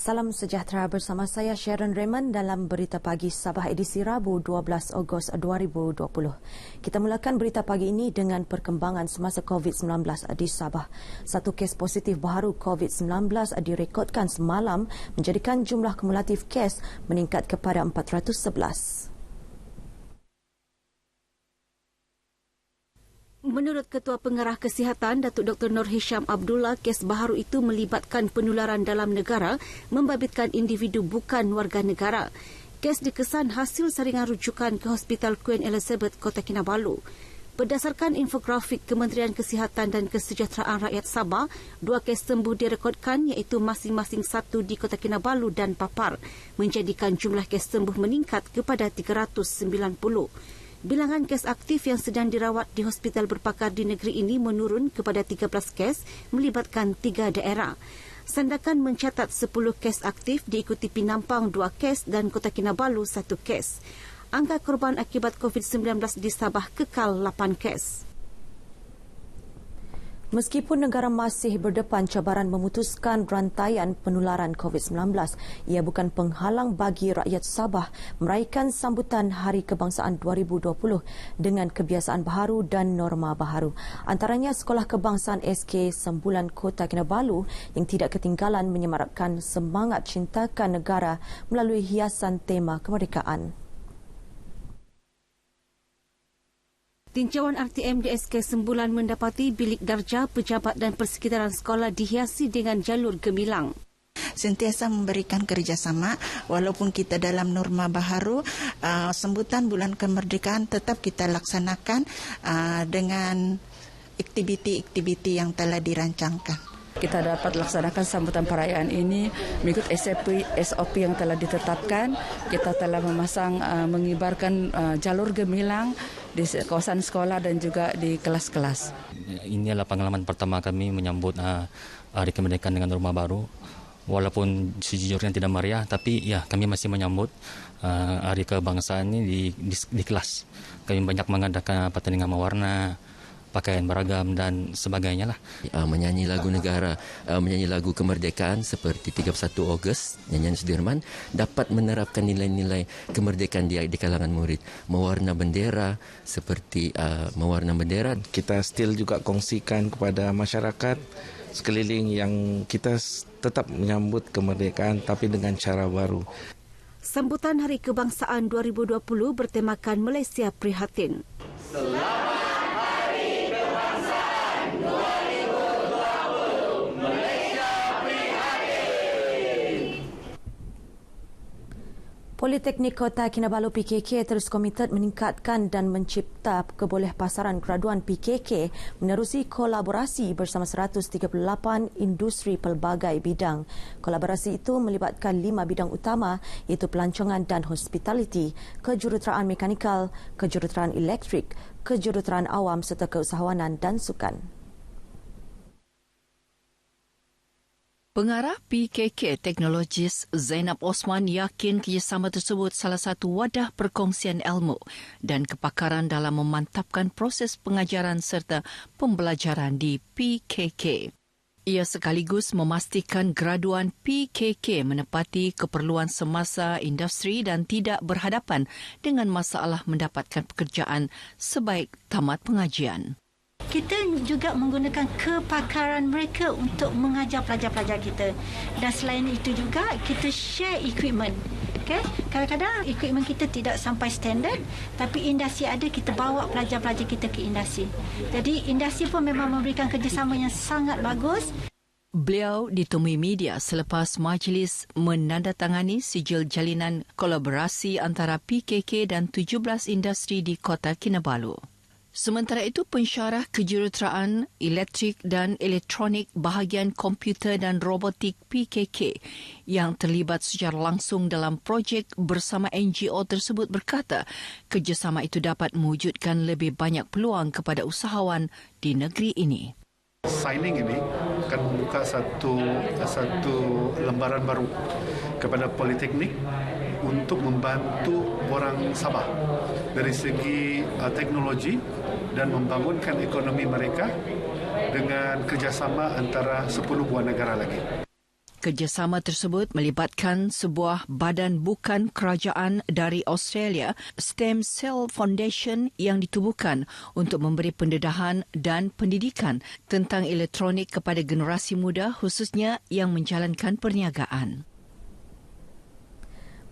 Salam sejahtera bersama saya Sharon Raymond dalam Berita Pagi Sabah edisi Rabu 12 Ogos 2020. Kita mulakan berita pagi ini dengan perkembangan semasa COVID-19 di Sabah. Satu kes positif baru COVID-19 direkodkan semalam menjadikan jumlah kumulatif kes meningkat kepada 411. Menurut Ketua Pengarah Kesihatan, Datuk Dr. Nur Hisham Abdullah, kes baharu itu melibatkan penularan dalam negara membabitkan individu bukan warga negara. Kes dikesan hasil saringan rujukan ke Hospital Queen Elizabeth, Kota Kinabalu. Berdasarkan infografik Kementerian Kesihatan dan Kesejahteraan Rakyat Sabah, 2 kes sembuh direkodkan iaitu masing-masing satu di Kota Kinabalu dan Papar, menjadikan jumlah kes sembuh meningkat kepada 390. Bilangan kes aktif yang sedang dirawat di hospital berpakar di negeri ini menurun kepada 13 kes melibatkan 3 daerah. Sandakan mencatat 10 kes aktif diikuti Penampang 2 kes dan Kota Kinabalu 1 kes. Angka korban akibat COVID-19 di Sabah kekal 8 kes. Meskipun negara masih berdepan cabaran memutuskan rantaian penularan COVID-19, ia bukan penghalang bagi rakyat Sabah meraihkan sambutan Hari Kebangsaan 2020 dengan kebiasaan baharu dan norma baharu. Antaranya Sekolah Kebangsaan SK Sembulan Kota Kinabalu yang tidak ketinggalan menyemarakkan semangat cintakan negara melalui hiasan tema kemerdekaan. Tinjauan RTM di SK Sembulan mendapati bilik darjah, pejabat dan persekitaran sekolah dihiasi dengan jalur gemilang. Sentiasa memberikan kerjasama walaupun kita dalam norma baharu, sambutan bulan kemerdekaan tetap kita laksanakan dengan aktiviti-aktiviti yang telah dirancangkan. Kita dapat laksanakan sambutan perayaan ini mengikut SOP yang telah ditetapkan. Kita telah memasang, mengibarkan jalur gemilang di kawasan sekolah dan juga di kelas-kelas. Ini adalah pengalaman pertama kami menyambut Hari Kemerdekaan dengan norma baru. Walaupun sejujurnya tidak meriah, tapi ya kami masih menyambut Hari Kebangsaan ini di kelas. Kami banyak mengadakan pertandingan mewarna, pakaian beragam dan sebagainya lah. Menyanyi lagu negara, menyanyi lagu kemerdekaan seperti 31 Ogos, nyanyian Sudirman, dapat menerapkan nilai-nilai kemerdekaan di kalangan murid. Mewarna bendera seperti mewarna bendera. Kita still juga kongsikan kepada masyarakat sekeliling yang kita tetap menyambut kemerdekaan tapi dengan cara baru. Sambutan Hari Kebangsaan 2020 bertemakan Malaysia Prihatin. Selamat Hari Kebangsaan 2020, Malaysia Prihatin. Politeknik Kota Kinabalu PKK terus komited meningkatkan dan mencipta kebolehpasaran graduan PKK menerusi kolaborasi bersama 138 industri pelbagai bidang. Kolaborasi itu melibatkan 5 bidang utama iaitu pelancongan dan hospitality, kejuruteraan mekanikal, kejuruteraan elektrik, kejuruteraan awam serta keusahawanan dan sukan. Pengarah PKK Teknologis Zainab Osman yakin kerjasama tersebut salah satu wadah perkongsian ilmu dan kepakaran dalam memantapkan proses pengajaran serta pembelajaran di PKK. Ia sekaligus memastikan graduan PKK menepati keperluan semasa industri dan tidak berhadapan dengan masalah mendapatkan pekerjaan sebaik tamat pengajian. Kita juga menggunakan kepakaran mereka untuk mengajar pelajar-pelajar kita. Dan selain itu juga, kita share equipment. Okay? Kadang-kadang equipment kita tidak sampai standard, tapi industri ada, kita bawa pelajar-pelajar kita ke industri. Jadi industri pun memang memberikan kerjasama yang sangat bagus. Beliau ditemui media selepas majlis menandatangani sijil jalinan kolaborasi antara PKK dan 17 industri di Kota Kinabalu. Sementara itu, pensyarah kejuruteraan elektrik dan elektronik bahagian komputer dan robotik PKK yang terlibat secara langsung dalam projek bersama NGO tersebut berkata kerjasama itu dapat mewujudkan lebih banyak peluang kepada usahawan di negeri ini. Signing ini akan membuka satu lembaran baru kepada Politeknik untuk membantu orang Sabah dari segi teknologi dan membangunkan ekonomi mereka dengan kerjasama antara 10 buah negara lagi. Kerjasama tersebut melibatkan sebuah badan bukan kerajaan dari Australia, Stem Cell Foundation, yang ditubuhkan untuk memberi pendedahan dan pendidikan tentang elektronik kepada generasi muda, khususnya yang menjalankan perniagaan.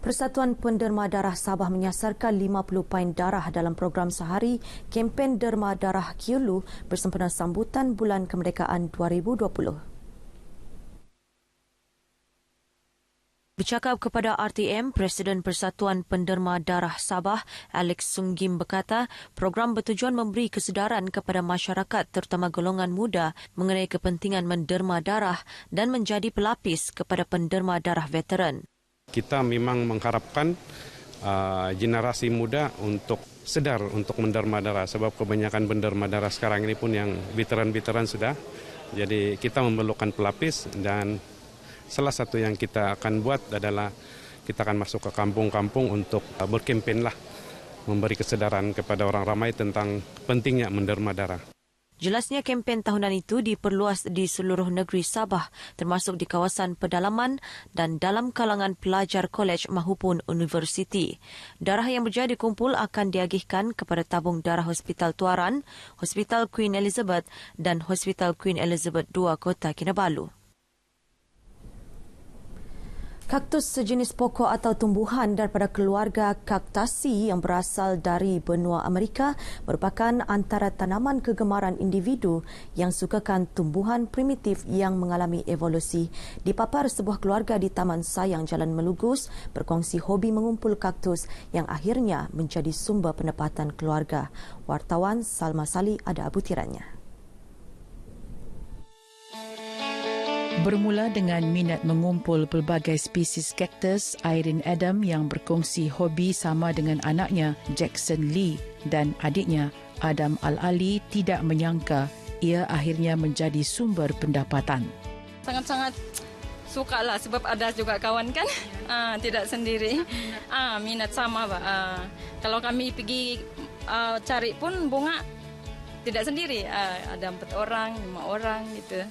Persatuan Penderma Darah Sabah menyasarkan 50 pain darah dalam program sehari kempen Derma Darah Kiulu bersempena sambutan Bulan Kemerdekaan 2020. Bercakap kepada RTM, Presiden Persatuan Penderma Darah Sabah, Alex Sunggim, berkata program bertujuan memberi kesedaran kepada masyarakat terutama golongan muda mengenai kepentingan menderma darah dan menjadi pelapis kepada penderma darah veteran. Kita memang mengharapkan generasi muda untuk sedar untuk menderma darah sebab kebanyakan penderma darah sekarang ini pun yang veteran-veteran sudah. Jadi kita memerlukan pelapis dan salah satu yang kita akan buat adalah kita akan masuk ke kampung-kampung untuk berkempen lah, memberi kesedaran kepada orang ramai tentang pentingnya menderma darah. Jelasnya kempen tahunan itu diperluas di seluruh negeri Sabah termasuk di kawasan pedalaman dan dalam kalangan pelajar kolej maupun universiti. Darah yang berjaya dikumpul akan diagihkan kepada tabung darah Hospital Tuaran, Hospital Queen Elizabeth dan Hospital Queen Elizabeth II Kota Kinabalu. Kaktus sejenis pokok atau tumbuhan daripada keluarga Cactaceae yang berasal dari benua Amerika merupakan antara tanaman kegemaran individu yang sukakan tumbuhan primitif yang mengalami evolusi. Dipapar sebuah keluarga di Taman Sayang Jalan Melugus berkongsi hobi mengumpul kaktus yang akhirnya menjadi sumber pendapatan keluarga. Wartawan Salma Salih ada butirannya. Bermula dengan minat mengumpul pelbagai spesies kaktus, Irene Adam yang berkongsi hobi sama dengan anaknya Jackson Lee dan adiknya Adam Al-Ali tidak menyangka ia akhirnya menjadi sumber pendapatan. Sangat-sangat suka lah sebab ada juga kawan kan, tidak sendiri. Minat sama, Pak. Kalau kami pergi cari pun bunga tidak sendiri, ada 4 orang, 5 orang gitu.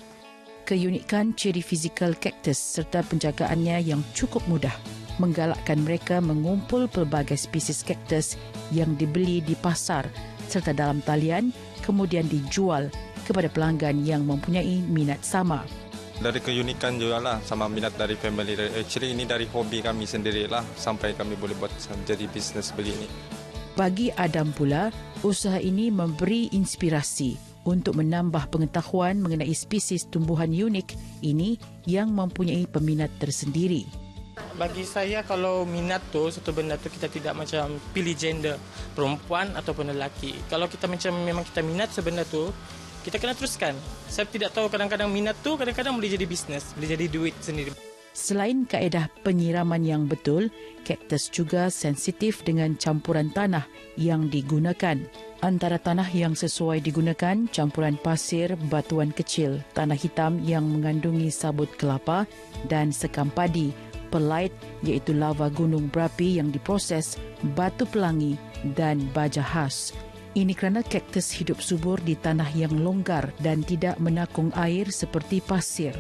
Keunikan ciri fizikal kaktus serta penjagaannya yang cukup mudah menggalakkan mereka mengumpul pelbagai spesies kaktus yang dibeli di pasar serta dalam talian kemudian dijual kepada pelanggan yang mempunyai minat sama. Dari keunikan juga lah sama minat dari family. Actually ini dari hobi kami sendirilah sampai kami boleh buat jadi bisnes begini. Bagi Adam pula, usaha ini memberi inspirasi untuk menambah pengetahuan mengenai spesies tumbuhan unik ini yang mempunyai peminat tersendiri. Bagi saya kalau minat tu satu benda tu kita tidak macam pilih gender perempuan ataupun lelaki. Kalau kita macam memang kita minat sebenarnya tu kita kena teruskan. Saya tidak tahu kadang-kadang minat tu kadang-kadang boleh jadi bisnes, boleh jadi duit sendiri. Selain kaedah penyiraman yang betul, kaktus juga sensitif dengan campuran tanah yang digunakan. Antara tanah yang sesuai digunakan, campuran pasir, batuan kecil, tanah hitam yang mengandungi sabut kelapa dan sekam padi, perlite iaitu lava gunung berapi yang diproses, batu pelangi dan baja khas. Ini kerana kaktus hidup subur di tanah yang longgar dan tidak menakung air seperti pasir.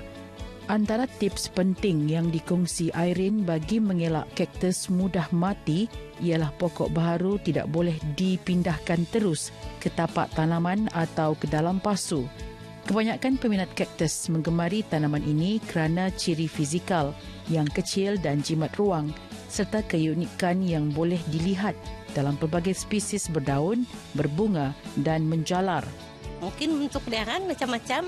Antara tips penting yang dikongsi Irene bagi mengelak kaktus mudah mati ialah pokok baharu tidak boleh dipindahkan terus ke tapak tanaman atau ke dalam pasu. Kebanyakan peminat kaktus menggemari tanaman ini kerana ciri fizikal yang kecil dan jimat ruang serta keunikan yang boleh dilihat dalam pelbagai spesies berdaun, berbunga dan menjalar. Mungkin untuk dia kan macam-macam.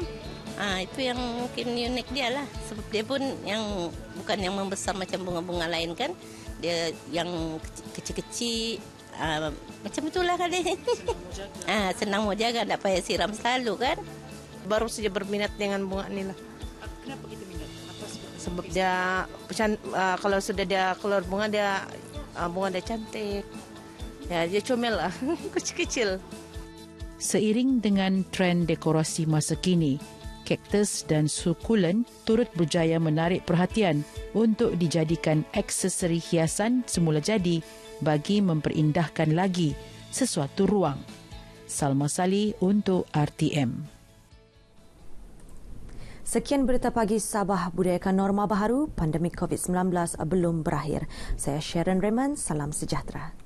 Itu yang mungkin unik dia lah. Sebab dia pun yang bukan yang membesar macam bunga-bunga lain kan. Dia yang kecil-kecil. Macam itulah kan dia. Senang mau jaga, tak payah siram selalu kan. Baru saja berminat dengan bunga ni lah. Kenapa kita minat? Sebab dia, kalau sudah dia keluar bunga dia cantik. Ya, dia comel lah. Kecil-kecil. Seiring dengan tren dekorasi masa kini, kaktus dan sukulen turut berjaya menarik perhatian untuk dijadikan aksesori hiasan semula jadi bagi memperindahkan lagi sesuatu ruang. Salma Salih untuk RTM. Sekian berita pagi Sabah, budayakan norma baharu, pandemik COVID-19 belum berakhir. Saya Sharon Raymond, salam sejahtera.